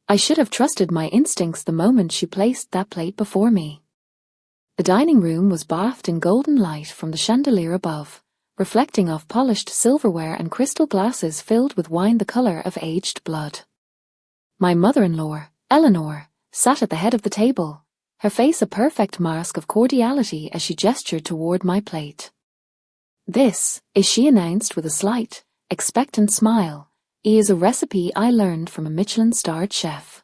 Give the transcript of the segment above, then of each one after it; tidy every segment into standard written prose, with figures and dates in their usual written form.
I should have trusted my instincts the moment she placed that plate before me. The dining room was bathed in golden light from the chandelier above, reflecting off polished silverware and crystal glasses filled with wine the color of aged blood. My mother-in-law, Eleanor, sat at the head of the table, her face a perfect mask of cordiality as she gestured toward my plate. "This," she announced with a slight, expectant smile, "is a recipe I learned from a Michelin-starred chef.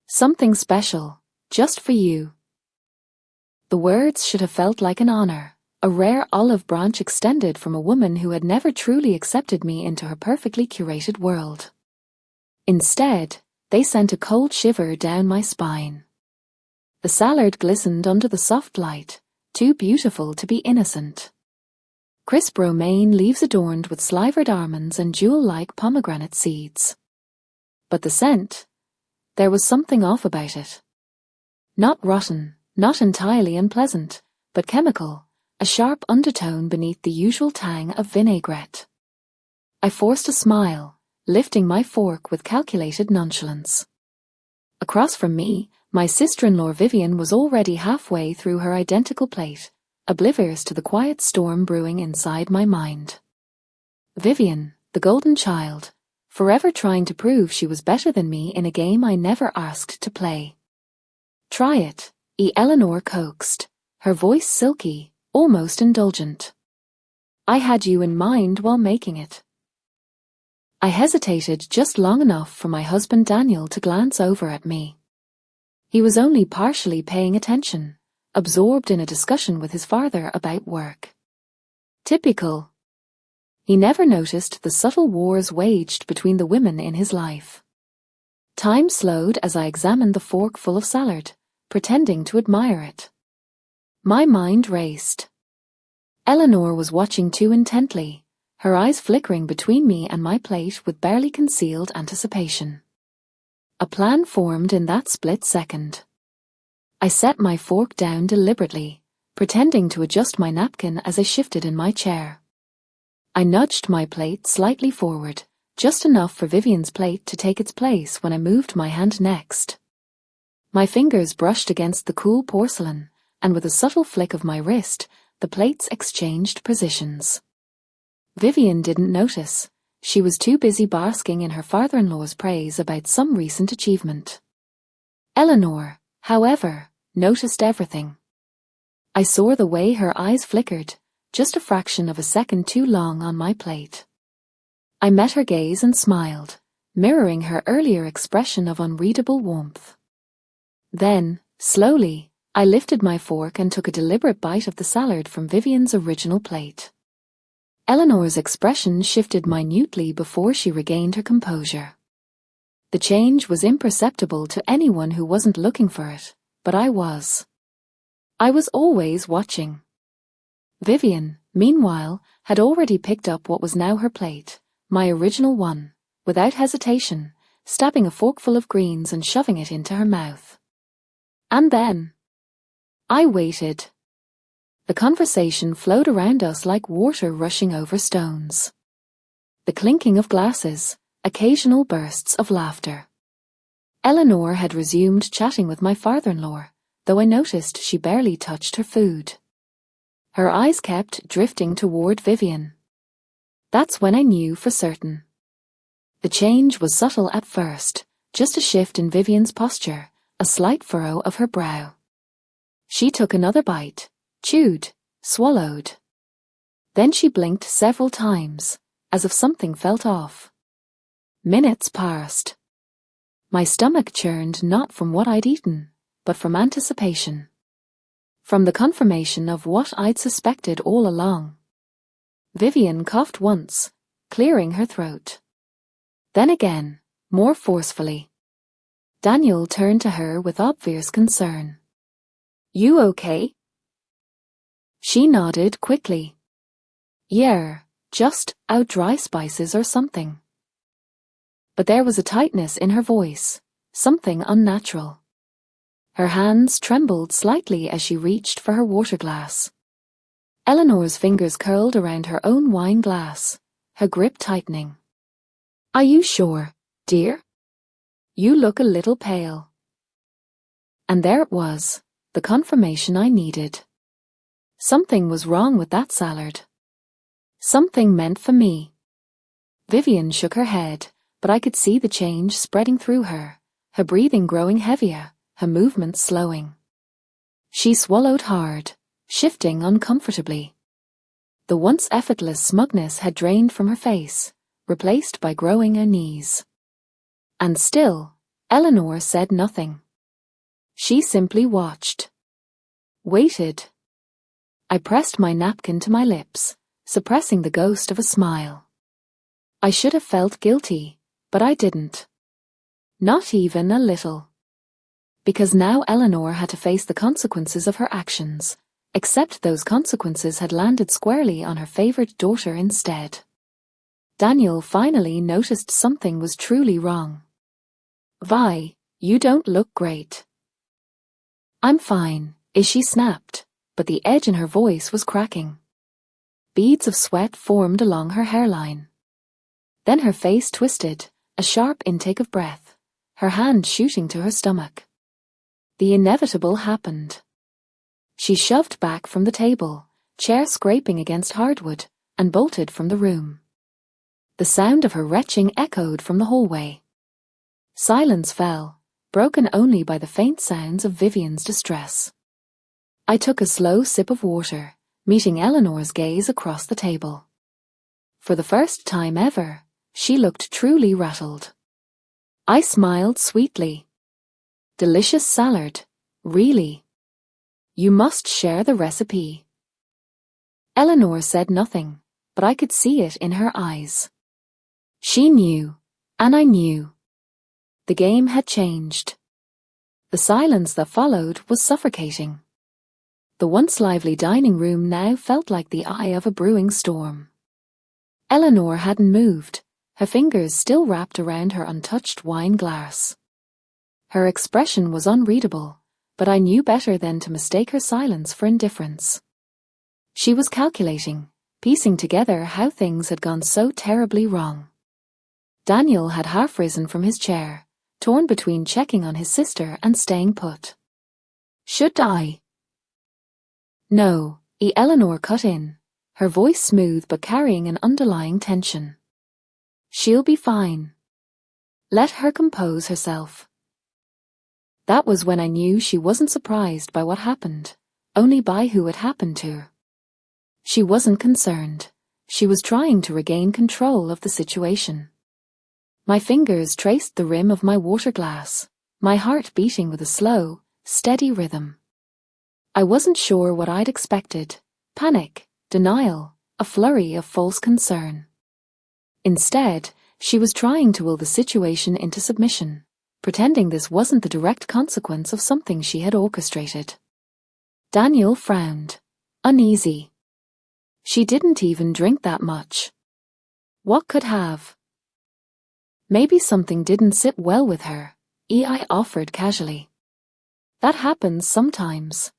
Something special, just for you." The words should have felt like an honor, a rare olive branch extended from a woman who had never truly accepted me into her perfectly curated world. Instead, they sent a cold shiver down my spine. The salad glistened under the soft light, too beautiful to be innocent. Crisp romaine leaves adorned with slivered almonds and jewel-like pomegranate seeds. But the scent, there was something off about it. Not rotten, not entirely unpleasant, but chemical, a sharp undertone beneath the usual tang of vinaigrette. I forced a smile, lifting my fork with calculated nonchalance. Across from me, my sister-in-law Vivian was already halfway through her identical plate, oblivious to the quiet storm brewing inside my mind. Vivian, the golden child, forever trying to prove she was better than me in a game I never asked to play. "Try it," Eleanor coaxed, her voice silky, almost indulgent. "I had you in mind while making it." I hesitated just long enough for my husband Daniel to glance over at me. He was only partially paying attention, absorbed in a discussion with his father about work. Typical. He never noticed the subtle wars waged between the women in his life. Time slowed as I examined the fork full of salad, pretending to admire it. My mind raced. Eleanor was watching too intently, her eyes flickering between me and my plate with barely concealed anticipation. A plan formed in that split second. I set my fork down deliberately, pretending to adjust my napkin as I shifted in my chair. I nudged my plate slightly forward, just enough for Vivian's plate to take its place when I moved my hand next. My fingers brushed against the cool porcelain, and with a subtle flick of my wrist, the plates exchanged positions. Vivian didn't notice. She was too busy basking in her father-in-law's praise about some recent achievement. Eleanor, however, noticed everything. I saw the way her eyes flickered, just a fraction of a second too long on my plate. I met her gaze and smiled, mirroring her earlier expression of unreadable warmth. Then, slowly, I lifted my fork and took a deliberate bite of the salad from Vivian's original plate. Eleanor's expression shifted minutely before she regained her composure. The change was imperceptible to anyone who wasn't looking for it, but I was. I was always watching. Vivian, meanwhile, had already picked up what was now her plate, my original one, without hesitation, stabbing a forkful of greens and shoving it into her mouth. And then I waited. The conversation flowed around us like water rushing over stones. The clinking of glasses, occasional bursts of laughter. Eleanor had resumed chatting with my father-in-law, though I noticed she barely touched her food. Her eyes kept drifting toward Vivian. That's when I knew for certain. The change was subtle at first, just a shift in Vivian's posture, a slight furrow of her brow. She took another bite, chewed, swallowed. Then she blinked several times, as if something felt off. Minutes passed. My stomach churned not from what I'd eaten, but from anticipation. From the confirmation of what I'd suspected all along. Vivian coughed once, clearing her throat. Then again, more forcefully. Daniel turned to her with obvious concern. "You okay?" She nodded quickly. "Yeah, just out dry spices or something." But there was a tightness in her voice, something unnatural. Her hands trembled slightly as she reached for her water glass. Eleanor's fingers curled around her own wine glass, her grip tightening. "Are you sure, dear? You look a little pale. And there it was, the confirmation I needed. Something was wrong with that salad. Something meant for me. Vivian shook her head, but I could see the change spreading through her breathing growing heavier, her movements slowing. She swallowed hard, shifting uncomfortably. The once effortless smugness had drained from her face, replaced by growing unease. And still, Eleanor said nothing. She simply watched. Waited. I pressed my napkin to my lips, suppressing the ghost of a smile. I should have felt guilty, but I didn't. Not even a little. Because now Eleanor had to face the consequences of her actions, except those consequences had landed squarely on her favorite daughter instead. Daniel finally noticed something was truly wrong. Vi, you don't look great. I'm fine, she snapped, but the edge in her voice was cracking. Beads of sweat formed along her hairline. Then her face twisted, a sharp intake of breath, her hand shooting to her stomach. The inevitable happened. She shoved back from the table, chair scraping against hardwood, and bolted from the room. The sound of her retching echoed from the hallway. Silence fell, broken only by the faint sounds of Vivian's distress. I took a slow sip of water, meeting Eleanor's gaze across the table. For the first time ever, she looked truly rattled. I smiled sweetly. Delicious salad, really. You must share the recipe. Eleanor said nothing, but I could see it in her eyes. She knew, and I knew. The game had changed. The silence that followed was suffocating. The once lively dining room now felt like the eye of a brewing storm. Eleanor hadn't moved, her fingers still wrapped around her untouched wine glass. Her expression was unreadable, but I knew better than to mistake her silence for indifference. She was calculating, piecing together how things had gone so terribly wrong. Daniel had half risen from his chair, torn between checking on his sister and staying put. Should I? No, Eleanor cut in, her voice smooth but carrying an underlying tension. She'll be fine. Let her compose herself. That was when I knew she wasn't surprised by what happened, only by who it happened to her. She wasn't concerned. She was trying to regain control of the situation. My fingers traced the rim of my water glass, my heart beating with a slow, steady rhythm. I wasn't sure what I'd expected: panic, denial, a flurry of false concern. Instead, she was trying to will the situation into submission, pretending this wasn't the direct consequence of something she had orchestrated. Daniel frowned, uneasy. She didn't even drink that much. What could have? Maybe something didn't sit well with her, I offered casually. That happens sometimes.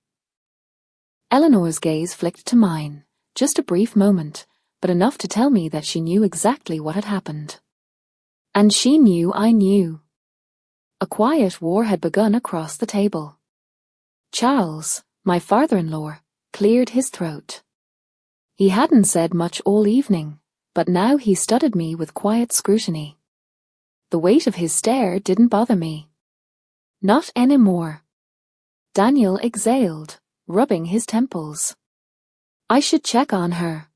Eleanor's gaze flicked to mine, just a brief moment, but enough to tell me that she knew exactly what had happened. And she knew I knew. A quiet war had begun across the table. Charles, my father-in-law, cleared his throat. He hadn't said much all evening, but now he studied me with quiet scrutiny. The weight of his stare didn't bother me. Not anymore. Daniel exhaled, rubbing his temples. I should check on her.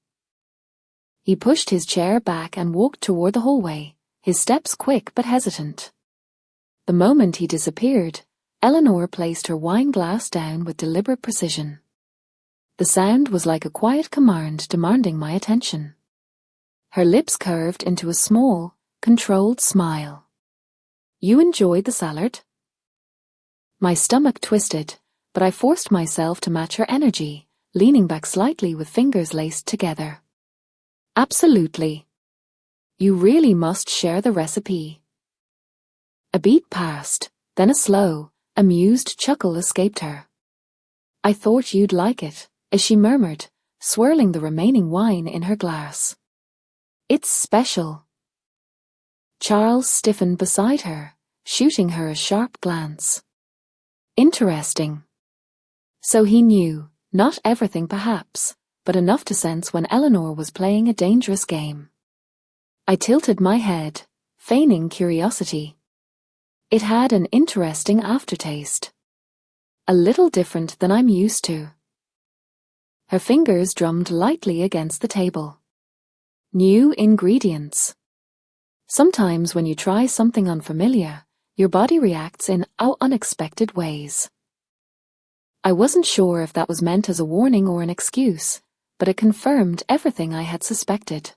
He pushed his chair back and walked toward the hallway, his steps quick but hesitant. The moment he disappeared, Eleanor placed her wine glass down with deliberate precision. The sound was like a quiet command demanding my attention. Her lips curved into a small, controlled smile. You enjoyed the salad? My stomach twisted, but I forced myself to match her energy, leaning back slightly with fingers laced together. Absolutely. You really must share the recipe. A beat passed, then a slow, amused chuckle escaped her. I thought you'd like it, as she murmured, swirling the remaining wine in her glass. It's special. Charles stiffened beside her, shooting her a sharp glance. Interesting. So he knew, not everything perhaps, but enough to sense when Eleanor was playing a dangerous game. I tilted my head, feigning curiosity. It had an interesting aftertaste. A little different than I'm used to. Her fingers drummed lightly against the table. New ingredients. Sometimes when you try something unfamiliar, your body reacts in unexpected ways. I wasn't sure if that was meant as a warning or an excuse, but it confirmed everything I had suspected.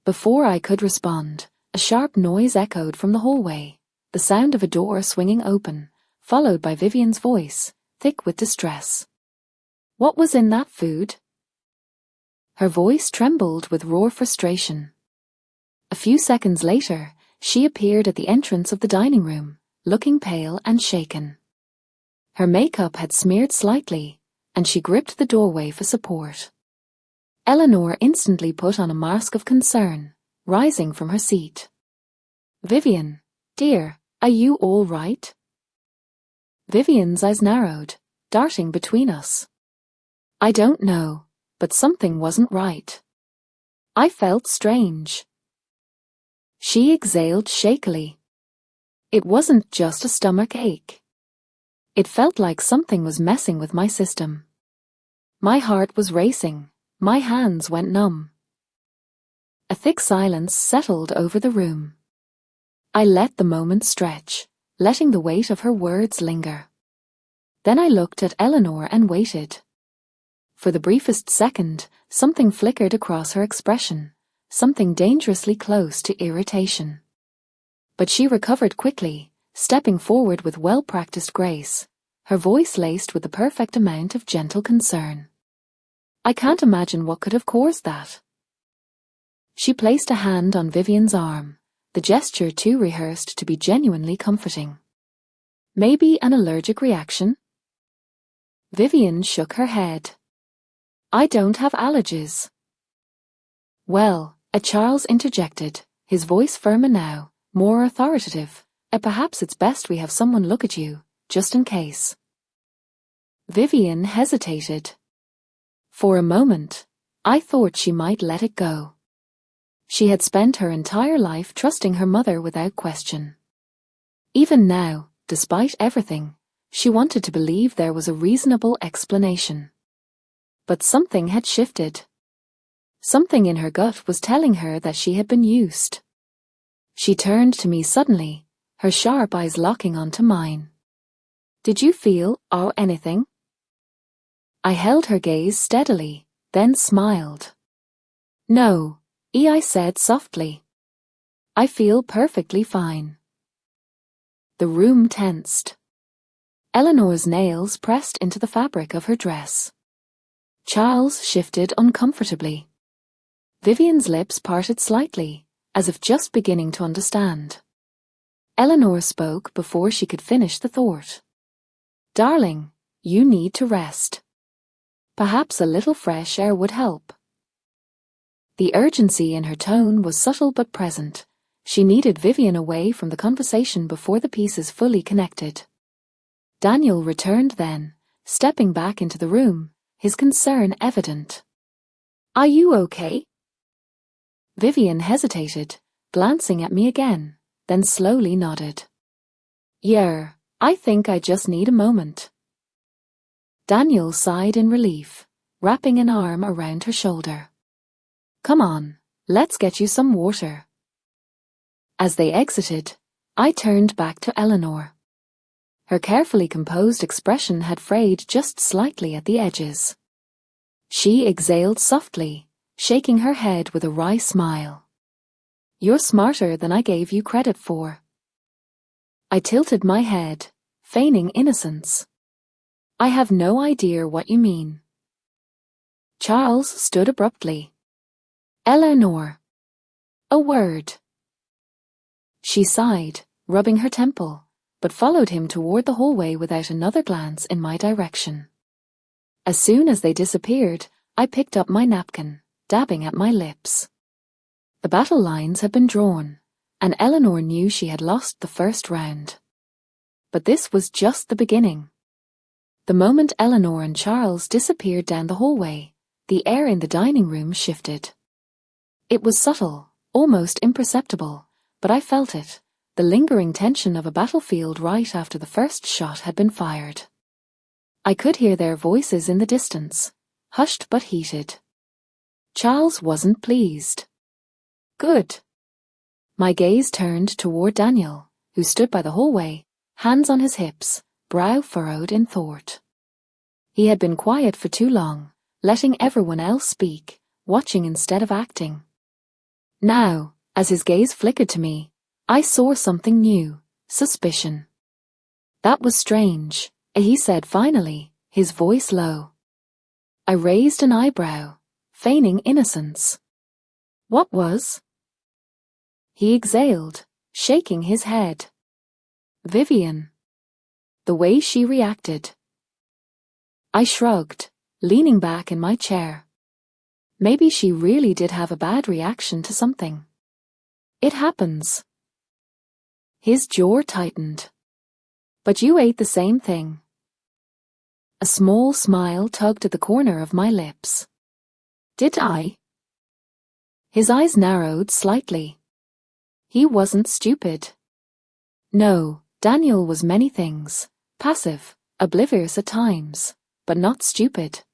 Before I could respond, a sharp noise echoed from the hallway, the sound of a door swinging open, followed by Vivian's voice, thick with distress. What was in that food? Her voice trembled with raw frustration. A few seconds later, she appeared at the entrance of the dining room, looking pale and shaken. Her makeup had smeared slightly, and she gripped the doorway for support. Eleanor instantly put on a mask of concern, rising from her seat. Vivian, dear, are you all right? Vivian's eyes narrowed, darting between us. I don't know, but something wasn't right. I felt strange. She exhaled shakily. It wasn't just a stomach ache. It felt like something was messing with my system. My heart was racing, my hands went numb. A thick silence settled over the room. I let the moment stretch, letting the weight of her words linger. Then I looked at Eleanor and waited. For the briefest second, something flickered across her expression, something dangerously close to irritation. But she recovered quickly, stepping forward with well-practiced grace, her voice laced with the perfect amount of gentle concern. I can't imagine what could have caused that. She placed a hand on Vivian's arm, the gesture too rehearsed to be genuinely comforting. Maybe an allergic reaction? Vivian shook her head. I don't have allergies. Well, Charles interjected, his voice firmer now, more authoritative. Perhaps it's best we have someone look at you, just in case. Vivian hesitated. For a moment, I thought she might let it go. She had spent her entire life trusting her mother without question. Even now, despite everything, she wanted to believe there was a reasonable explanation. But something had shifted. Something in her gut was telling her that she had been used. She turned to me suddenly, her sharp eyes locking onto mine. Did you feel, anything? I held her gaze steadily, then smiled. No, I said softly. I feel perfectly fine. The room tensed. Eleanor's nails pressed into the fabric of her dress. Charles shifted uncomfortably. Vivian's lips parted slightly, as if just beginning to understand. Eleanor spoke before she could finish the thought. Darling, you need to rest. Perhaps a little fresh air would help. The urgency in her tone was subtle but present. She needed Vivian away from the conversation before the pieces fully connected. Daniel returned then, stepping back into the room, his concern evident. Are you okay? Vivian hesitated, glancing at me again, then slowly nodded. Yeah, I think I just need a moment. Daniel sighed in relief, wrapping an arm around her shoulder. Come on, let's get you some water. As they exited, I turned back to Eleanor. Her carefully composed expression had frayed just slightly at the edges. She exhaled softly, shaking her head with a wry smile. You're smarter than I gave you credit for. I tilted my head, feigning innocence. I have no idea what you mean. Charles stood abruptly. Eleanor. A word. She sighed, rubbing her temple, but followed him toward the hallway without another glance in my direction. As soon as they disappeared, I picked up my napkin, dabbing at my lips. The battle lines had been drawn, and Eleanor knew she had lost the first round. But this was just the beginning. The moment Eleanor and Charles disappeared down the hallway, the air in the dining room shifted. It was subtle, almost imperceptible, but I felt it, the lingering tension of a battlefield right after the first shot had been fired. I could hear their voices in the distance, hushed but heated. Charles wasn't pleased. Good. My gaze turned toward Daniel, who stood by the hallway, hands on his hips, brow furrowed in thought. He had been quiet for too long, letting everyone else speak, watching instead of acting. Now, as his gaze flickered to me, I saw something new, suspicion. That was strange, he said finally, his voice low. I raised an eyebrow, feigning innocence. What was? He exhaled, shaking his head. Vivian. The way she reacted. I shrugged, leaning back in my chair. Maybe she really did have a bad reaction to something. It happens. His jaw tightened. But you ate the same thing. A small smile tugged at the corner of my lips. Did I? His eyes narrowed slightly. He wasn't stupid. No, Daniel was many things, passive, oblivious at times, but not stupid.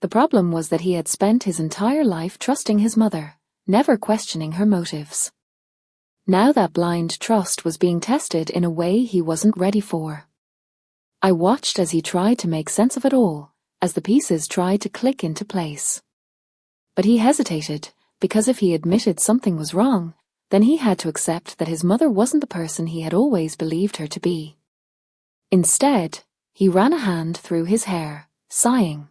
The problem was that he had spent his entire life trusting his mother, never questioning her motives. Now that blind trust was being tested in a way he wasn't ready for. I watched as he tried to make sense of it all, as the pieces tried to click into place. But he hesitated, because if he admitted something was wrong, then he had to accept that his mother wasn't the person he had always believed her to be. Instead, he ran a hand through his hair, sighing.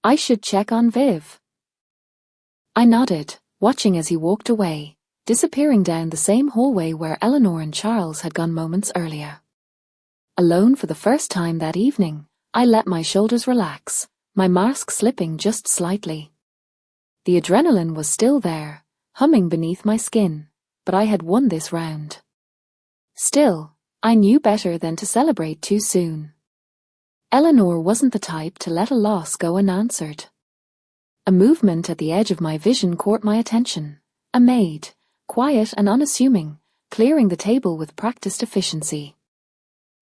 I should check on Viv. I nodded, watching as he walked away, disappearing down the same hallway where Eleanor and Charles had gone moments earlier. Alone for the first time that evening, I let my shoulders relax, my mask slipping just slightly. The adrenaline was still there, humming beneath my skin, but I had won this round. Still, I knew better than to celebrate too soon. Eleanor wasn't the type to let a loss go unanswered. A movement at the edge of my vision caught my attention. A maid, quiet and unassuming, clearing the table with practiced efficiency.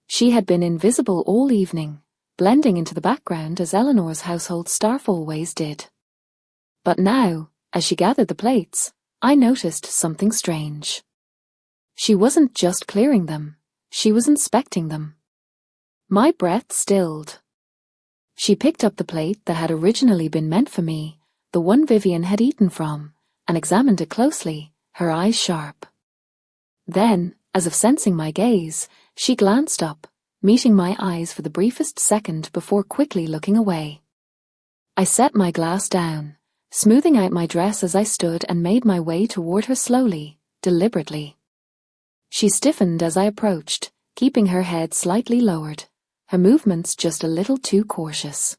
She had been invisible all evening, blending into the background as Eleanor's household staff always did. But now, as she gathered the plates, I noticed something strange. She wasn't just clearing them, she was inspecting them. My breath stilled. She picked up the plate that had originally been meant for me, the one Vivian had eaten from, and examined it closely, her eyes sharp. Then, as if sensing my gaze, she glanced up, meeting my eyes for the briefest second before quickly looking away. I set my glass down, smoothing out my dress as I stood and made my way toward her slowly, deliberately. She stiffened as I approached, keeping her head slightly lowered, her movements just a little too cautious.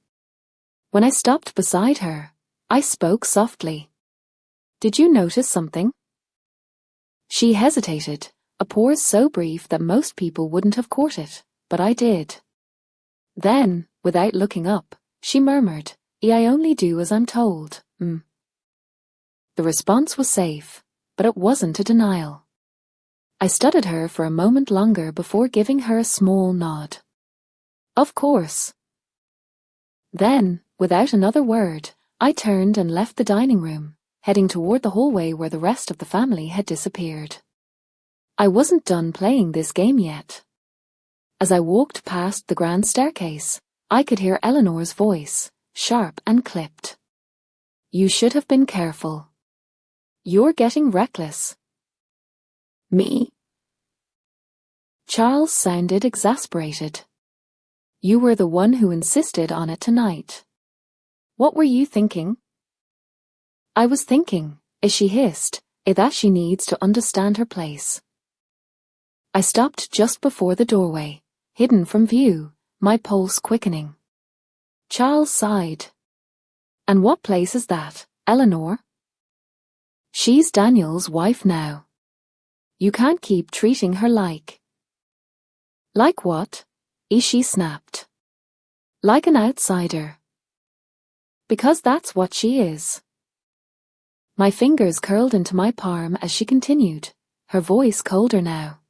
When I stopped beside her, I spoke softly. Did you notice something? She hesitated, a pause so brief that most people wouldn't have caught it, but I did. Then, without looking up, she murmured, I only do as I'm told. The response was safe, but it wasn't a denial. I studied her for a moment longer before giving her a small nod. Of course. Then, without another word, I turned and left the dining room, heading toward the hallway where the rest of the family had disappeared. I wasn't done playing this game yet. As I walked past the grand staircase, I could hear Eleanor's voice, sharp and clipped. You should have been careful. You're getting reckless. Me? Charles sounded exasperated. You were the one who insisted on it tonight. What were you thinking? I was thinking, she hissed, that she needs to understand her place. I stopped just before the doorway, hidden from view, my pulse quickening. Charles sighed. And what place is that, Eleanor? She's Daniel's wife now. You can't keep treating her like. Like what? She snapped. Like an outsider. Because that's what she is. My fingers curled into my palm as she continued, her voice colder now.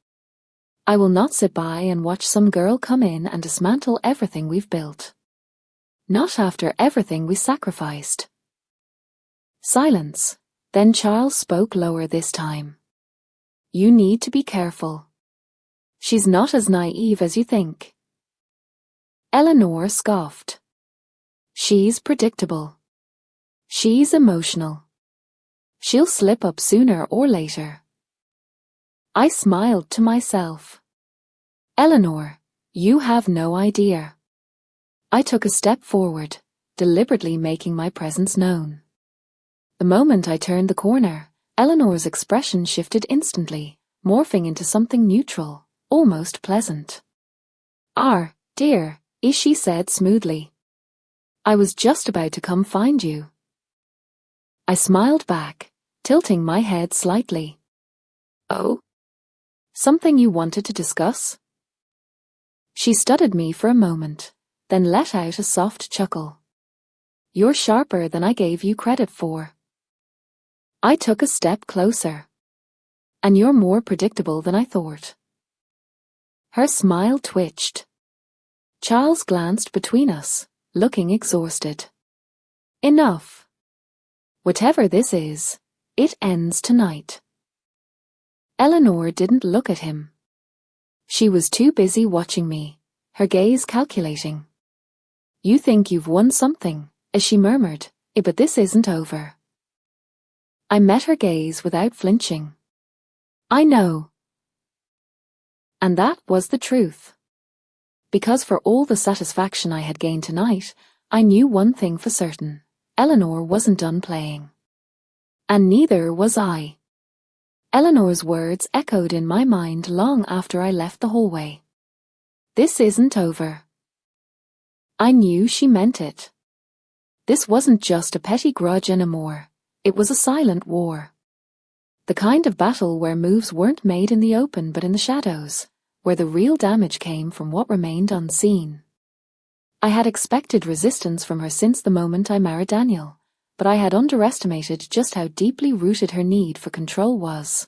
I will not sit by and watch some girl come in and dismantle everything we've built. Not after everything we sacrificed. Silence. Then Charles spoke lower this time. You need to be careful. She's not as naive as you think. Eleanor scoffed. She's predictable. She's emotional. She'll slip up sooner or later. I smiled to myself. Eleanor, you have no idea. I took a step forward, deliberately making my presence known. The moment I turned the corner, Eleanor's expression shifted instantly, morphing into something neutral, almost pleasant. Dear, she said smoothly. I was just about to come find you. I smiled back, tilting my head slightly. Oh? Something you wanted to discuss? She studied me for a moment, then let out a soft chuckle. You're sharper than I gave you credit for. I took a step closer. And you're more predictable than I thought. Her smile twitched. Charles glanced between us, looking exhausted. Enough. Whatever this is, it ends tonight. Eleanor didn't look at him. She was too busy watching me, her gaze calculating. You think you've won something, as she murmured, but this isn't over. I met her gaze without flinching. I know. And that was the truth. Because for all the satisfaction I had gained tonight, I knew one thing for certain. Eleanor wasn't done playing. And neither was I. Eleanor's words echoed in my mind long after I left the hallway. This isn't over. I knew she meant it. This wasn't just a petty grudge anymore. It was a silent war. The kind of battle where moves weren't made in the open but in the shadows, where the real damage came from what remained unseen. I had expected resistance from her since the moment I married Daniel, but I had underestimated just how deeply rooted her need for control was.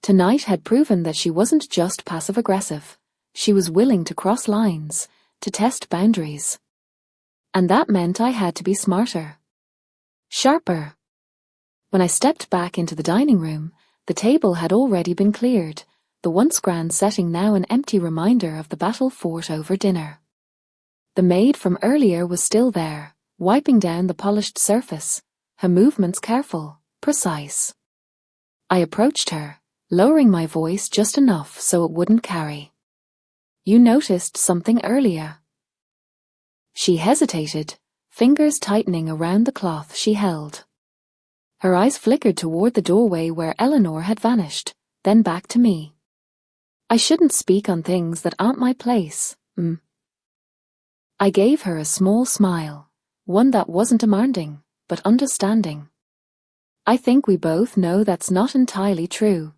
Tonight had proven that she wasn't just passive-aggressive. She was willing to cross lines, to test boundaries. And that meant I had to be smarter. Sharper. When I stepped back into the dining room, the table had already been cleared, the once grand setting now an empty reminder of the battle fought over dinner. The maid from earlier was still there, wiping down the polished surface, her movements careful, precise. I approached her, lowering my voice just enough so it wouldn't carry. You noticed something earlier. She hesitated, fingers tightening around the cloth she held. Her eyes flickered toward the doorway where Eleanor had vanished, then back to me. I shouldn't speak on things that aren't my place, I gave her a small smile, one that wasn't demanding, but understanding. I think we both know that's not entirely true.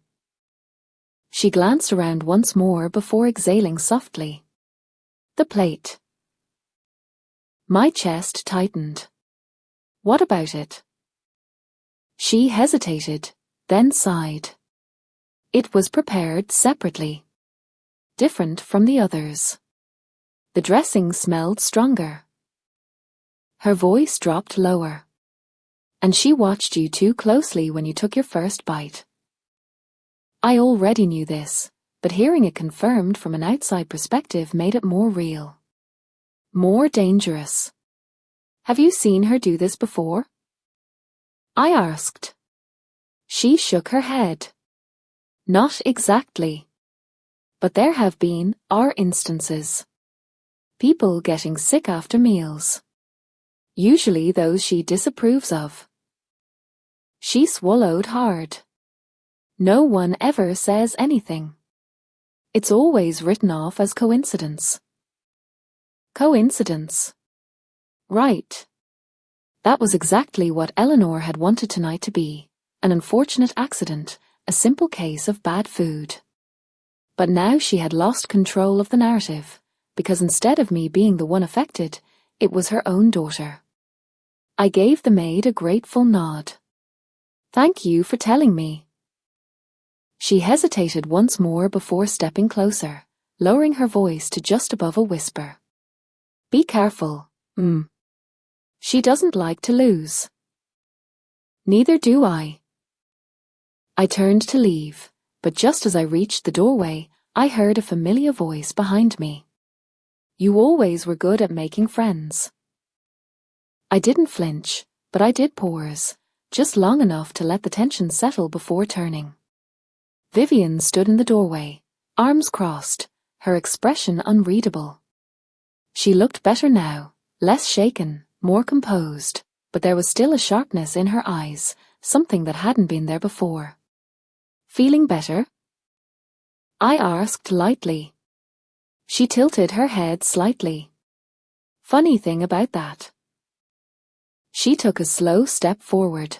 She glanced around once more before exhaling softly. The plate. My chest tightened. What about it? She hesitated, then sighed. It was prepared separately. Different from the others. The dressing smelled stronger. Her voice dropped lower. And she watched you too closely when you took your first bite. I already knew this, but hearing it confirmed from an outside perspective made it more real. More dangerous. Have you seen her do this before? I asked. She shook her head. Not exactly. But there have been instances. People getting sick after meals. Usually those she disapproves of. She swallowed hard. No one ever says anything. It's always written off as coincidence. Coincidence. Right. That was exactly what Eleanor had wanted tonight to be, an unfortunate accident, a simple case of bad food. But now she had lost control of the narrative, because instead of me being the one affected, it was her own daughter. I gave the maid a grateful nod. "Thank you for telling me." She hesitated once more before stepping closer, lowering her voice to just above a whisper. "Be careful, She doesn't like to lose." "Neither do I." I turned to leave, but just as I reached the doorway, I heard a familiar voice behind me. "You always were good at making friends." I didn't flinch, but I did pause, just long enough to let the tension settle before turning. Vivian stood in the doorway, arms crossed, her expression unreadable. She looked better now, less shaken, more composed, but there was still a sharpness in her eyes, something that hadn't been there before. "Feeling better?" I asked lightly. She tilted her head slightly. "Funny thing about that." She took a slow step forward.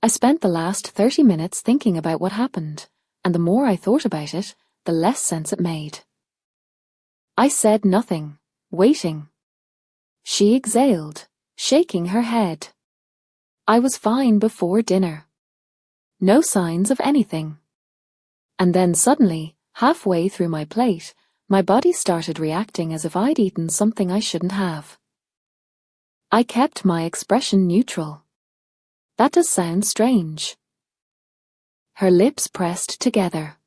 I spent the last 30 minutes thinking about what happened, and the more I thought about it, the less sense it made. I said nothing, waiting. She exhaled, shaking her head. "I was fine before dinner. No signs of anything." And then suddenly, halfway through my plate, my body started reacting as if I'd eaten something I shouldn't have. I kept my expression neutral. "That does sound strange." Her lips pressed together.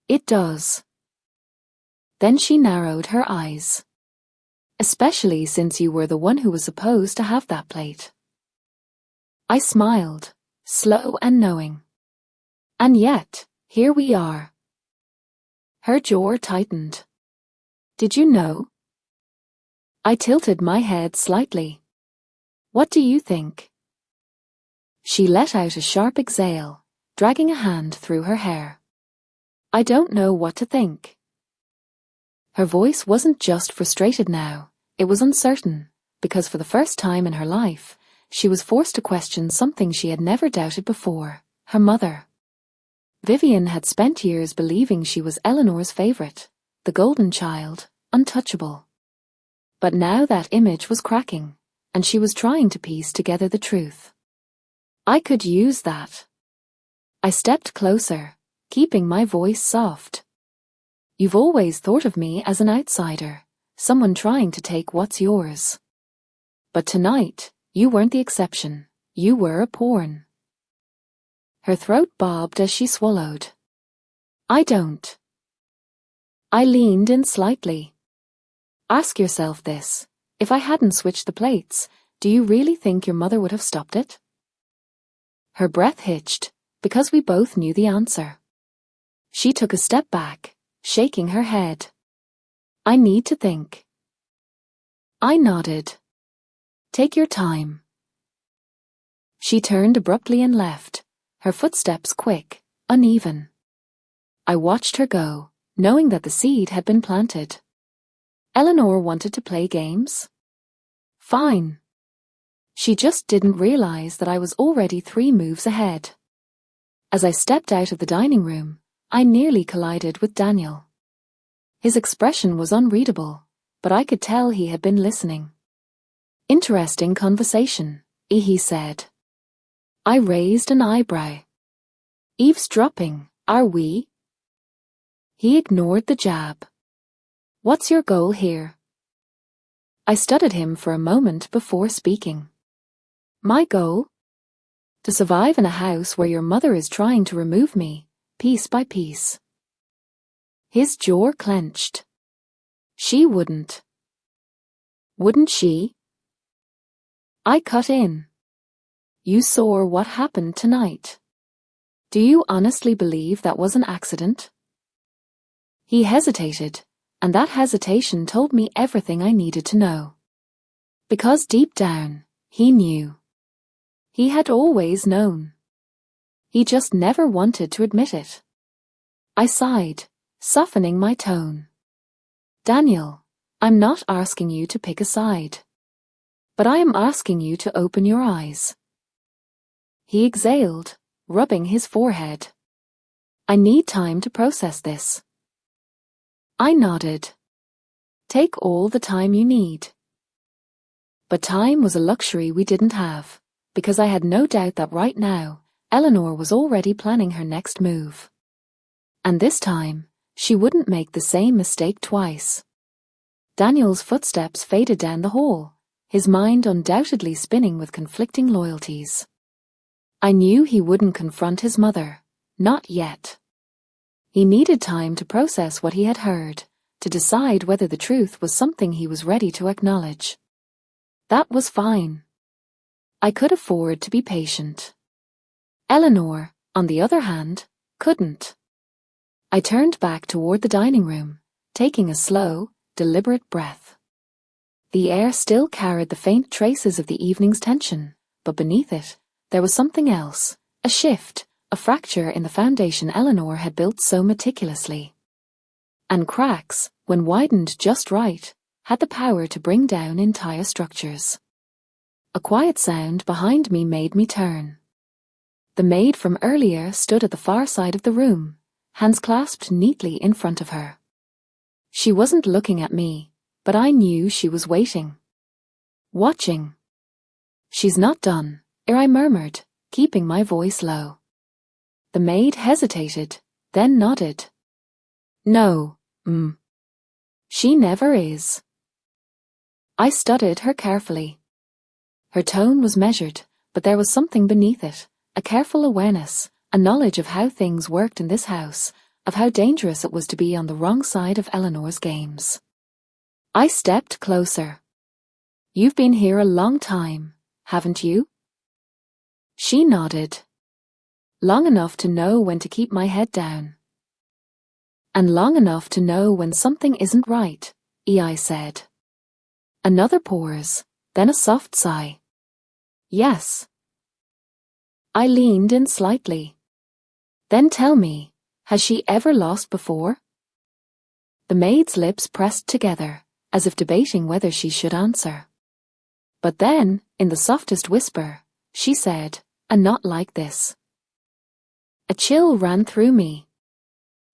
"It does." Then she narrowed her eyes. "Especially since you were the one who was supposed to have that plate." I smiled, slow and knowing. "And yet, here we are." Her jaw tightened. "Did you know?" I tilted my head slightly. "What do you think?" She let out a sharp exhale, dragging a hand through her hair. "I don't know what to think." Her voice wasn't just frustrated now, it was uncertain, because for the first time in her life, she was forced to question something she had never doubted before, her mother. Vivian had spent years believing she was Eleanor's favorite, the golden child, untouchable. But now that image was cracking, and she was trying to piece together the truth. I could use that. I stepped closer, keeping my voice soft. "You've always thought of me as an outsider, someone trying to take what's yours. But tonight, you weren't the exception, you were a pawn." Her throat bobbed as she swallowed. "I don't." I leaned in slightly. "Ask yourself this. If I hadn't switched the plates, do you really think your mother would have stopped it?" Her breath hitched, because we both knew the answer. She took a step back, shaking her head. "I need to think." I nodded. "Take your time." She turned abruptly and left, her footsteps quick, uneven. I watched her go, knowing that the seed had been planted. Eleanor wanted to play games? Fine. She just didn't realize that I was already 3 moves ahead. As I stepped out of the dining room, I nearly collided with Daniel. His expression was unreadable, but I could tell he had been listening. "Interesting conversation," he said. I raised an eyebrow. "Eavesdropping, are we?" He ignored the jab. "What's your goal here?" I studied him for a moment before speaking. "My goal? To survive in a house where your mother is trying to remove me, piece by piece." His jaw clenched. "She wouldn't." "Wouldn't she?" I cut in. "You saw what happened tonight. Do you honestly believe that was an accident?" He hesitated, and that hesitation told me everything I needed to know. Because deep down, he knew. He had always known. He just never wanted to admit it. I sighed, softening my tone. "Daniel, I'm not asking you to pick a side. But I am asking you to open your eyes." He exhaled, rubbing his forehead. I need time to process this. I nodded. Take all the time you need. But time was a luxury we didn't have, because I had no doubt that right now, Eleanor was already planning her next move. And this time, she wouldn't make the same mistake twice. Daniel's footsteps faded down the hall, his mind undoubtedly spinning with conflicting loyalties. I knew he wouldn't confront his mother, not yet. He needed time to process what he had heard, to decide whether the truth was something he was ready to acknowledge. That was fine. I could afford to be patient. Eleanor, on the other hand, couldn't. I turned back toward the dining room, taking a slow, deliberate breath. The air still carried the faint traces of the evening's tension, but beneath it, there was something else, a shift, a fracture in the foundation Eleanor had built so meticulously. And cracks, when widened just right, had the power to bring down entire structures. A quiet sound behind me made me turn. The maid from earlier stood at the far side of the room, hands clasped neatly in front of her. She wasn't looking at me, but I knew she was waiting. Watching. She's not done, I murmured, keeping my voice low. The maid hesitated, then nodded. No, she never is. I studied her carefully. Her tone was measured, but there was something beneath it, a careful awareness, a knowledge of how things worked in this house, of how dangerous it was to be on the wrong side of Eleanor's games. I stepped closer. You've been here a long time, haven't you? She nodded. Long enough to know when to keep my head down. And long enough to know when something isn't right, I said. Another pause, then a soft sigh. Yes. I leaned in slightly. Then tell me, has she ever lost before? The maid's lips pressed together, as if debating whether she should answer. But then, in the softest whisper, she said, and not like this. A chill ran through me.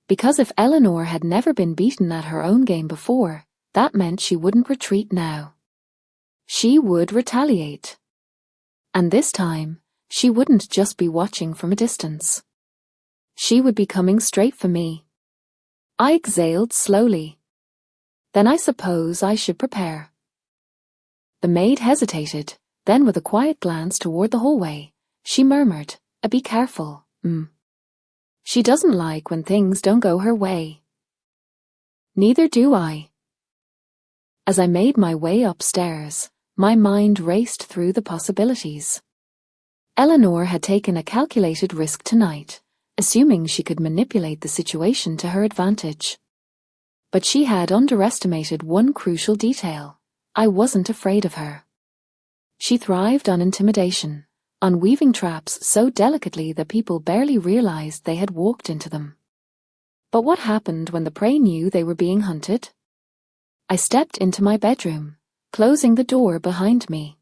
Because if Eleanor had never been beaten at her own game before, that meant she wouldn't retreat now. She would retaliate. And this time, she wouldn't just be watching from a distance. She would be coming straight for me. I exhaled slowly. Then I suppose I should prepare. The maid hesitated, then with a quiet glance toward the hallway, she murmured, be careful, She doesn't like when things don't go her way. Neither do I. As I made my way upstairs, my mind raced through the possibilities. Eleanor had taken a calculated risk tonight, assuming she could manipulate the situation to her advantage. But she had underestimated one crucial detail. I wasn't afraid of her. She thrived on intimidation, on weaving traps so delicately that people barely realized they had walked into them. But what happened when the prey knew they were being hunted? I stepped into my bedroom, closing the door behind me.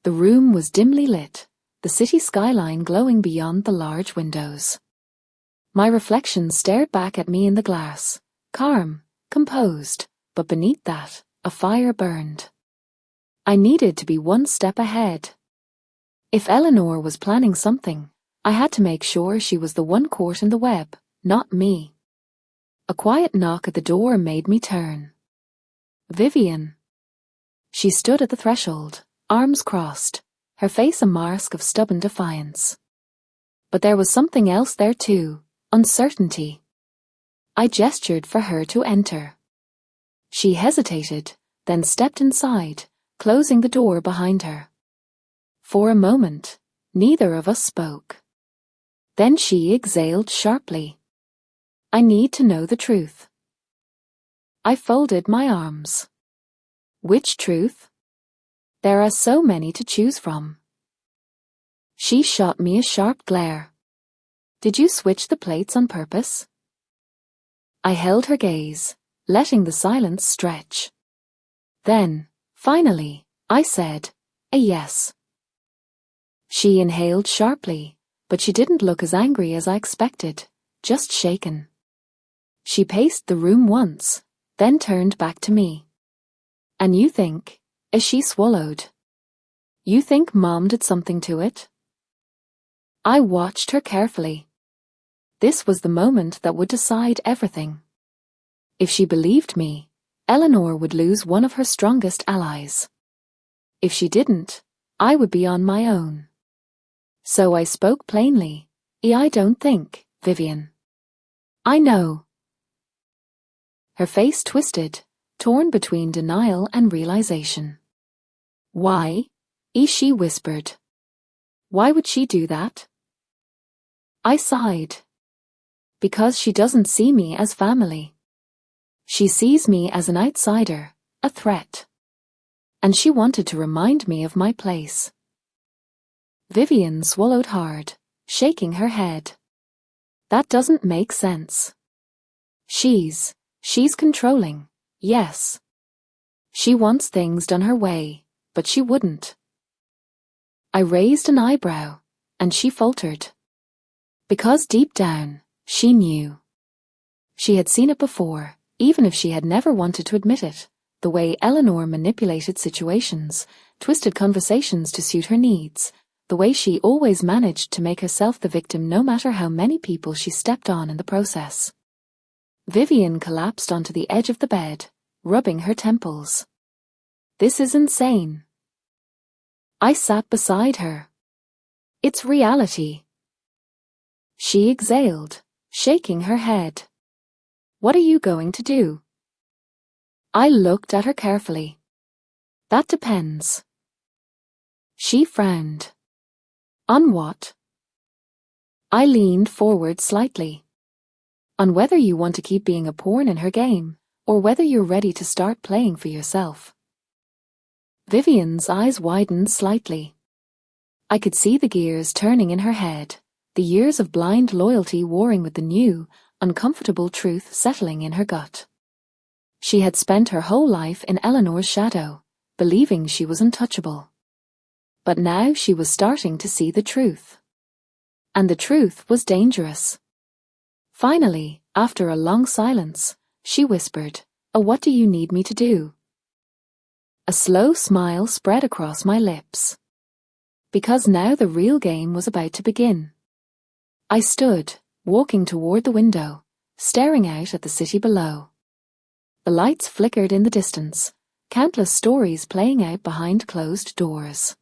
The room was dimly lit, the city skyline glowing beyond the large windows. My reflection stared back at me in the glass, calm, composed, but beneath that, a fire burned. I needed to be one step ahead. If Eleanor was planning something, I had to make sure she was the one caught in the web, not me. A quiet knock at the door made me turn. Vivian. She stood at the threshold, arms crossed, her face a mask of stubborn defiance. But there was something else there too, uncertainty. I gestured for her to enter. She hesitated, then stepped inside, closing the door behind her. For a moment, neither of us spoke. Then she exhaled sharply. I need to know the truth. I folded my arms. Which truth? There are so many to choose from. She shot me a sharp glare. Did you switch the plates on purpose? I held her gaze, letting the silence stretch. Then, finally, I said, a yes. She inhaled sharply, But she didn't look as angry as I expected, just shaken. She paced the room once, then turned back to me. "And you think," as she swallowed, "you think Mom did something to it?" I watched her carefully. This was the moment that would decide everything. If she believed me, Eleanor would lose one of her strongest allies. If she didn't, I would be on my own. So I spoke plainly. "I don't think, Vivian." "I know." Her face twisted, torn between denial and realization. "Why?" She whispered. "Why would she do that?" I sighed. "Because she doesn't see me as family. She sees me as an outsider, a threat. And she wanted to remind me of my place." Vivian swallowed hard, shaking her head. "That doesn't make sense. She's controlling, yes. She wants things done her way, but she wouldn't." I raised an eyebrow, and she faltered. Because deep down, she knew. She had seen it before, even if she had never wanted to admit it, the way Eleanor manipulated situations, twisted conversations to suit her needs, the way she always managed to make herself the victim no matter how many people she stepped on in the process. Vivian collapsed onto the edge of the bed, rubbing her temples. "This is insane." I sat beside her. "It's reality." She exhaled, shaking her head. "What are you going to do?" I looked at her carefully. "That depends." She frowned. "On what?" I leaned forward slightly. "On whether you want to keep being a pawn in her game, or whether you're ready to start playing for yourself." Vivian's eyes widened slightly. I could see the gears turning in her head, the years of blind loyalty warring with the new, uncomfortable truth settling in her gut. She had spent her whole life in Eleanor's shadow, believing she was untouchable. But now she was starting to see the truth. And the truth was dangerous. Finally, after a long silence, she whispered, "Oh, what do you need me to do?" A slow smile spread across my lips. Because now the real game was about to begin. I stood, walking toward the window, staring out at the city below. The lights flickered in the distance, countless stories playing out behind closed doors.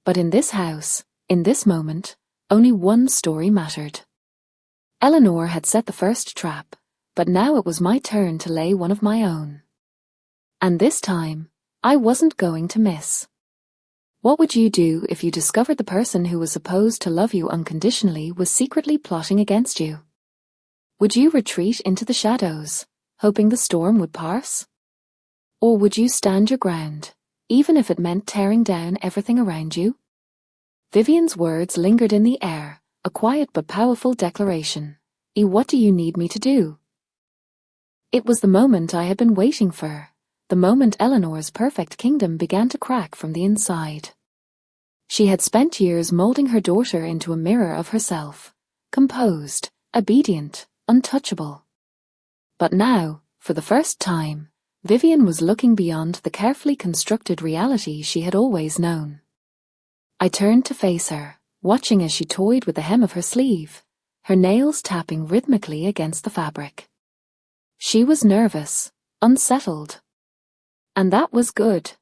But in this house, in this moment, only one story mattered. Eleanor had set the first trap, but now it was my turn to lay one of my own. And this time, I wasn't going to miss. What would you do if you discovered the person who was supposed to love you unconditionally was secretly plotting against you? Would you retreat into the shadows, hoping the storm would pass? Or would you stand your ground, even if it meant tearing down everything around you? Vivian's words lingered in the air, a quiet but powerful declaration. What do you need me to do?" It was the moment I had been waiting for, the moment Eleanor's perfect kingdom began to crack from the inside. She had spent years molding her daughter into a mirror of herself, composed, obedient, untouchable. But now, for the first time, Vivian was looking beyond the carefully constructed reality she had always known. I turned to face her, watching as she toyed with the hem of her sleeve, her nails tapping rhythmically against the fabric. She was nervous, unsettled. And that was good.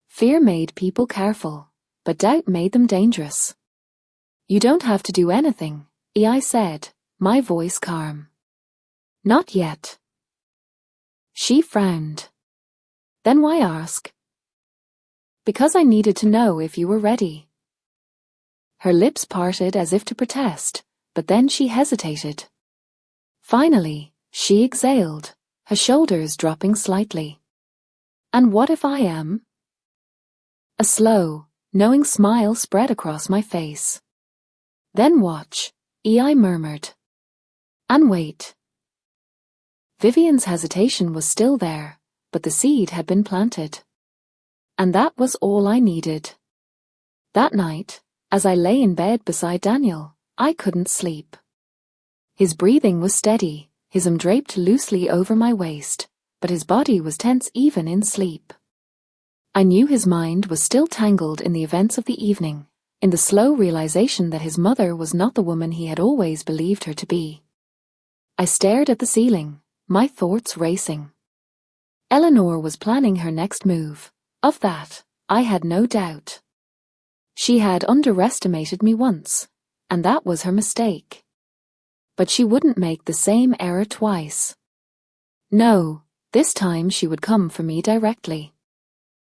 Fear made people careful, but doubt made them dangerous. "You don't have to do anything," I said, my voice calm. "Not yet." She frowned. "Then why ask?" "Because I needed to know if you were ready." Her lips parted as if to protest, but then she hesitated. Finally, she exhaled, her shoulders dropping slightly. "And what if I am?" A slow, knowing smile spread across my face. "Then watch," I murmured. "And wait." Vivian's hesitation was still there, but the seed had been planted. And that was all I needed. That night, As I lay in bed beside Daniel, I couldn't sleep. His breathing was steady, his arm draped loosely over my waist, but his body was tense even in sleep. I knew his mind was still tangled in the events of the evening, in the slow realization that his mother was not the woman he had always believed her to be. I stared at the ceiling, my thoughts racing. Eleanor was planning her next move. Of that, I had no doubt. She had underestimated me once, and that was her mistake. But she wouldn't make the same error twice. No, this time she would come for me directly.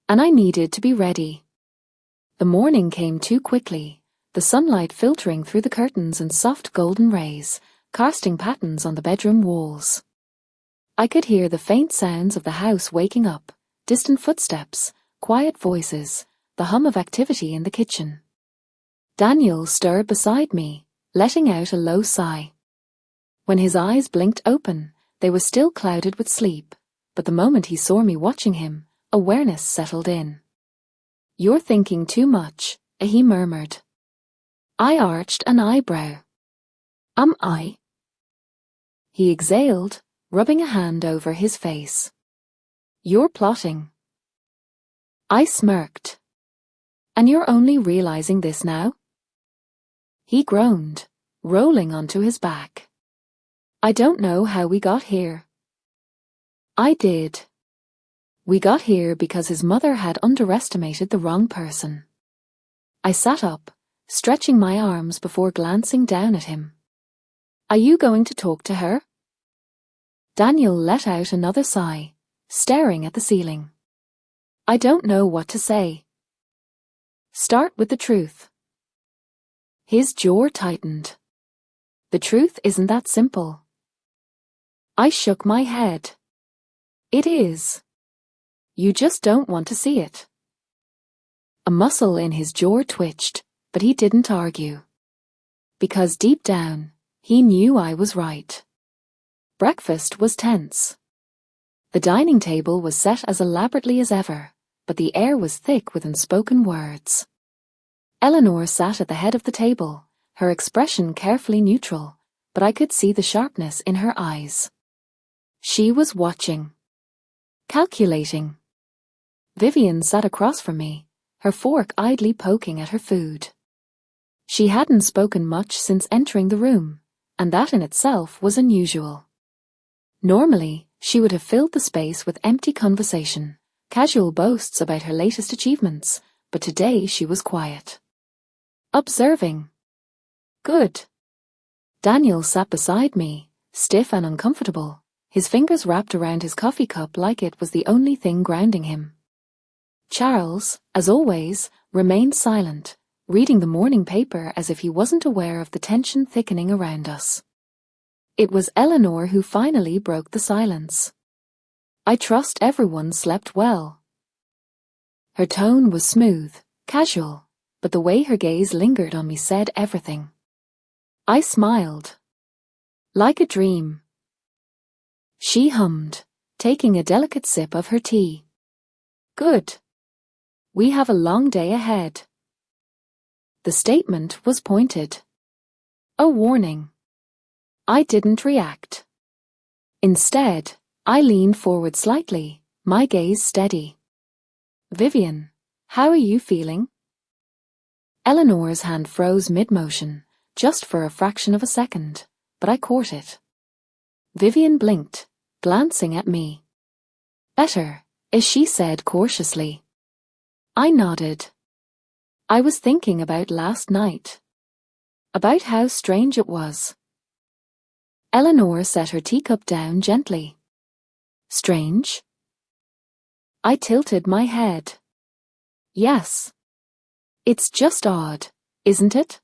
And I needed to be ready. The morning came too quickly, the sunlight filtering through the curtains in soft golden rays, casting patterns on the bedroom walls. I could hear the faint sounds of the house waking up, distant footsteps, quiet voices, the hum of activity in the kitchen. Daniel stirred beside me, letting out a low sigh. When his eyes blinked open, they were still clouded with sleep, but the moment he saw me watching him, awareness settled in. "You're thinking too much," he murmured. I arched an eyebrow. "Am I?" He exhaled, rubbing a hand over his face. "You're plotting." I smirked. "And you're only realizing this now?" He groaned, rolling onto his back. "I don't know how we got here." I did. We got here because his mother had underestimated the wrong person. I sat up, stretching my arms before glancing down at him. "Are you going to talk to her?" Daniel let out another sigh, staring at the ceiling. "I don't know what to say." "Start with the truth." His jaw tightened. "The truth isn't that simple." I shook my head. "It is. You just don't want to see it." A muscle in his jaw twitched, but he didn't argue. Because deep down, he knew I was right. Breakfast was tense. The dining table was set as elaborately as ever, but the air was thick with unspoken words. Eleanor sat at the head of the table, her expression carefully neutral, but I could see the sharpness in her eyes. She was watching. Calculating. Vivian sat across from me, her fork idly poking at her food. She hadn't spoken much since entering the room, and that in itself was unusual. Normally, she would have filled the space with empty conversation, casual boasts about her latest achievements, but today she was quiet. Observing. Good. Daniel sat beside me, stiff and uncomfortable, his fingers wrapped around his coffee cup like it was the only thing grounding him. Charles, as always, remained silent, reading the morning paper as if he wasn't aware of the tension thickening around us. It was Eleanor who finally broke the silence. "I trust everyone slept well." Her tone was smooth, casual, but the way her gaze lingered on me said everything. I smiled. "Like a dream." She hummed, taking a delicate sip of her tea. "Good. We have a long day ahead." The statement was pointed. A warning. I didn't react. Instead, I leaned forward slightly, my gaze steady. "Vivian, how are you feeling?" Eleanor's hand froze mid-motion, just for a fraction of a second, but I caught it. Vivian blinked, glancing at me. "Better," as she said cautiously. I nodded. I was thinking about last night. About how strange it was. Eleanor set her teacup down gently. "Strange?" I tilted my head. "Yes. It's just odd, isn't it?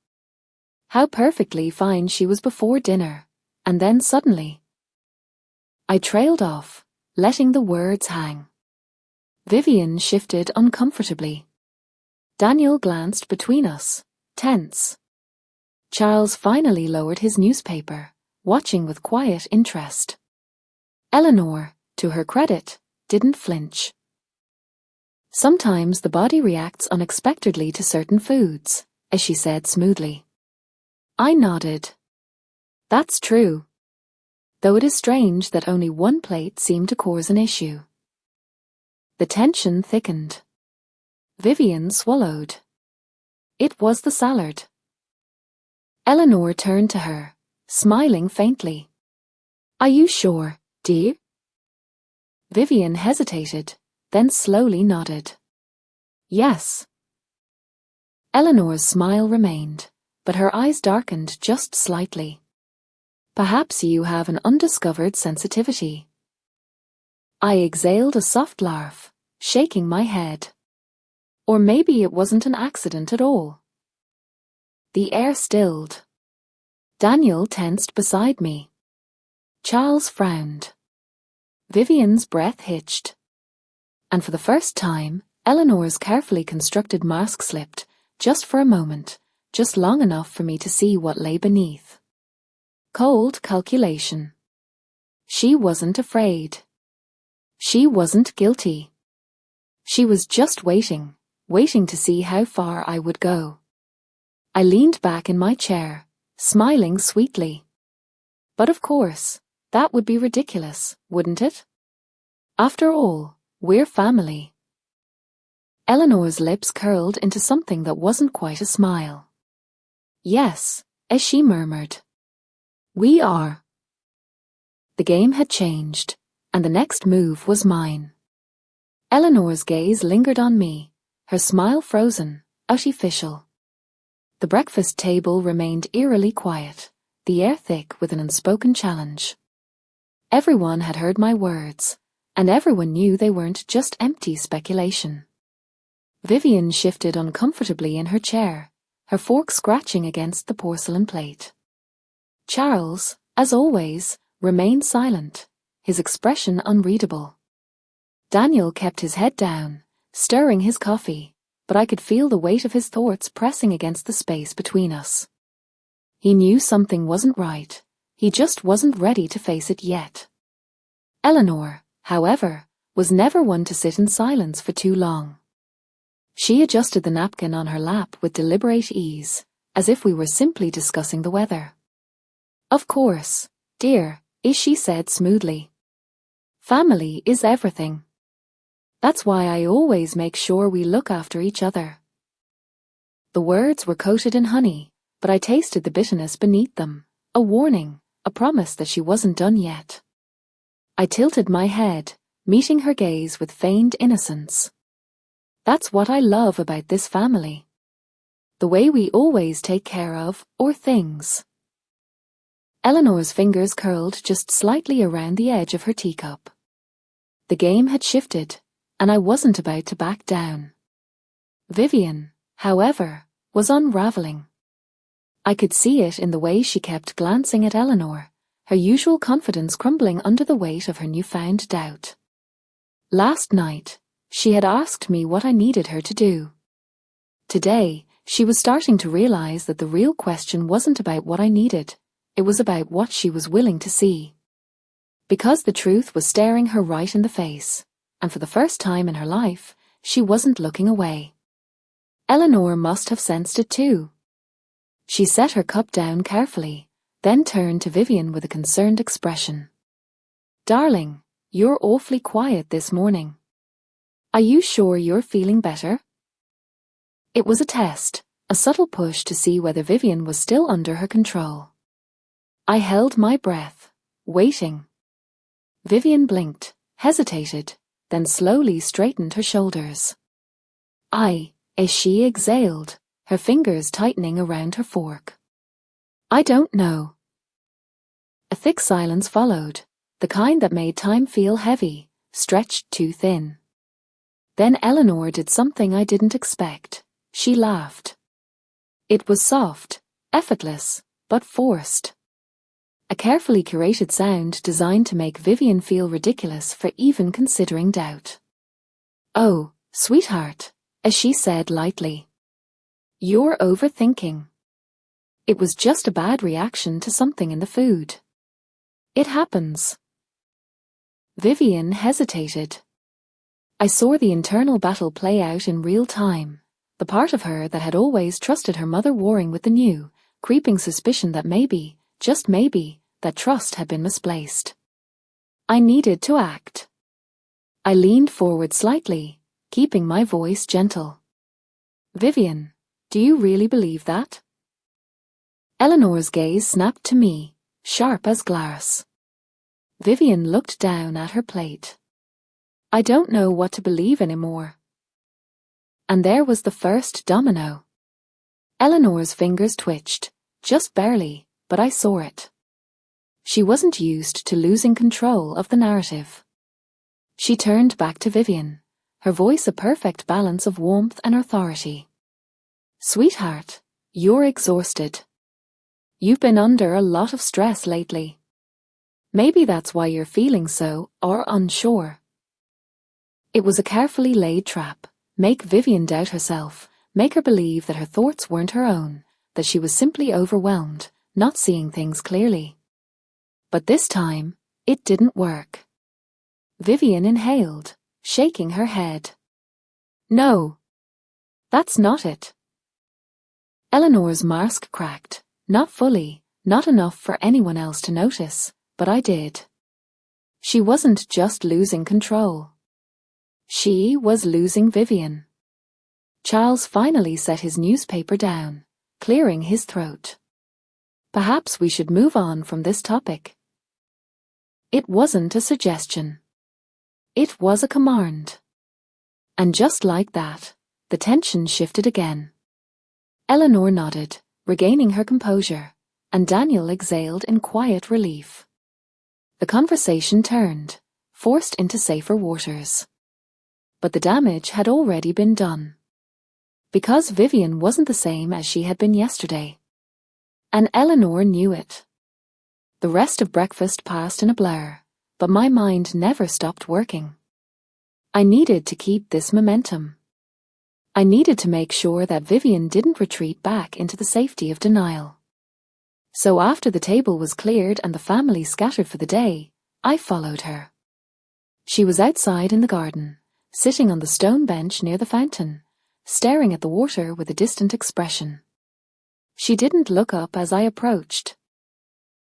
How perfectly fine she was before dinner, and then suddenly..." I trailed off, letting the words hang. Vivian shifted uncomfortably. Daniel glanced between us, tense. Charles finally lowered his newspaper, watching with quiet interest. Eleanor, to her credit, didn't flinch. Sometimes the body reacts unexpectedly to certain foods, as she said smoothly. I nodded. That's true. Though it is strange that only one plate seemed to cause an issue. The tension thickened. Vivian swallowed. It was the salad. Eleanor turned to her, smiling faintly. Are you sure, dear? Vivian hesitated, then slowly nodded. Yes. Eleanor's smile remained, but her eyes darkened just slightly. Perhaps you have an undiscovered sensitivity. I exhaled a soft laugh, shaking my head. Or maybe it wasn't an accident at all. The air stilled. Daniel tensed beside me. Charles frowned. Vivian's breath hitched. And for the first time, Eleanor's carefully constructed mask slipped, just for a moment, just long enough for me to see what lay beneath. Cold calculation. She wasn't afraid. She wasn't guilty. She was just waiting to see how far I would go. I leaned back in my chair, smiling sweetly. But of course, that would be ridiculous, wouldn't it? After all, we're family. Eleanor's lips curled into something that wasn't quite a smile. Yes, as she murmured. We are. The game had changed, and the next move was mine. Eleanor's gaze lingered on me, her smile frozen, artificial. The breakfast table remained eerily quiet, the air thick with an unspoken challenge. Everyone had heard my words, and everyone knew they weren't just empty speculation. Vivian shifted uncomfortably in her chair, her fork scratching against the porcelain plate. Charles, as always, remained silent, his expression unreadable. Daniel kept his head down, stirring his coffee, but I could feel the weight of his thoughts pressing against the space between us. He knew something wasn't right, he just wasn't ready to face it yet. Eleanor, however, was never one to sit in silence for too long. She adjusted the napkin on her lap with deliberate ease, as if we were simply discussing the weather. Of course, dear, she said smoothly. Family is everything. That's why I always make sure we look after each other. The words were coated in honey, but I tasted the bitterness beneath them, a warning, a promise that she wasn't done yet. I tilted my head, meeting her gaze with feigned innocence. That's what I love about this family. The way we always take care of, or things. Eleanor's fingers curled just slightly around the edge of her teacup. The game had shifted, and I wasn't about to back down. Vivian, however, was unraveling. I could see it in the way she kept glancing at Eleanor, her usual confidence crumbling under the weight of her newfound doubt. Last night, she had asked me what I needed her to do. Today, she was starting to realize that the real question wasn't about what I needed, it was about what she was willing to see. Because the truth was staring her right in the face, and for the first time in her life, she wasn't looking away. Eleanor must have sensed it too. She set her cup down carefully, then turned to Vivian with a concerned expression. Darling, you're awfully quiet this morning. Are you sure you're feeling better? It was a test, a subtle push to see whether Vivian was still under her control. I held my breath, waiting. Vivian blinked, hesitated, then slowly straightened her shoulders. As she exhaled, her fingers tightening around her fork. I don't know. A thick silence followed, the kind that made time feel heavy, stretched too thin. Then Eleanor did something I didn't expect. She laughed. It was soft, effortless, but forced. A carefully curated sound designed to make Vivian feel ridiculous for even considering doubt. Oh, sweetheart, as she said lightly. You're overthinking. It was just a bad reaction to something in the food. It happens. Vivian hesitated. I saw the internal battle play out in real time, The part of her that had always trusted her mother warring with the new, creeping suspicion that maybe, just maybe, that trust had been misplaced. I needed to act. I leaned forward slightly, keeping my voice gentle. Vivian, do you really believe that? Eleanor's gaze snapped to me, sharp as glass. Vivian looked down at her plate. I don't know what to believe anymore. And there was the first domino. Eleanor's fingers twitched, just barely, but I saw it. She wasn't used to losing control of the narrative. She turned back to Vivian, her voice a perfect balance of warmth and authority. Sweetheart, you're exhausted. You've been under a lot of stress lately. Maybe that's why you're feeling so, or unsure. It was a carefully laid trap. Make Vivian doubt herself, make her believe that her thoughts weren't her own, that she was simply overwhelmed, not seeing things clearly. But this time, it didn't work. Vivian inhaled, shaking her head. No. That's not it. Eleanor's mask cracked, not fully, not enough for anyone else to notice, but I did. She wasn't just losing control. She was losing Vivian. Charles finally set his newspaper down, clearing his throat. Perhaps we should move on from this topic. It wasn't a suggestion. It was a command. And just like that, the tension shifted again. Eleanor nodded, regaining her composure, and Daniel exhaled in quiet relief. The conversation turned, forced into safer waters. But the damage had already been done. Because Vivian wasn't the same as she had been yesterday. And Eleanor knew it. The rest of breakfast passed in a blur, but my mind never stopped working. I needed to keep this momentum. I needed to make sure that Vivian didn't retreat back into the safety of denial. So after the table was cleared and the family scattered for the day, I followed her. She was outside in the garden, sitting on the stone bench near the fountain, staring at the water with a distant expression. She didn't look up as I approached.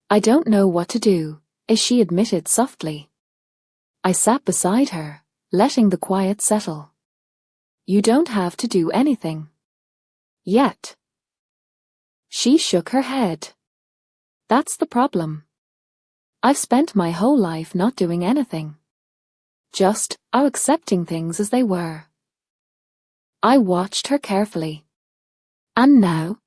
I don't know what to do, as she admitted softly. I sat beside her, letting the quiet settle. You don't have to do anything. Yet. She shook her head. That's the problem. I've spent my whole life not doing anything. Just accepting things as they were. I watched her carefully. And now?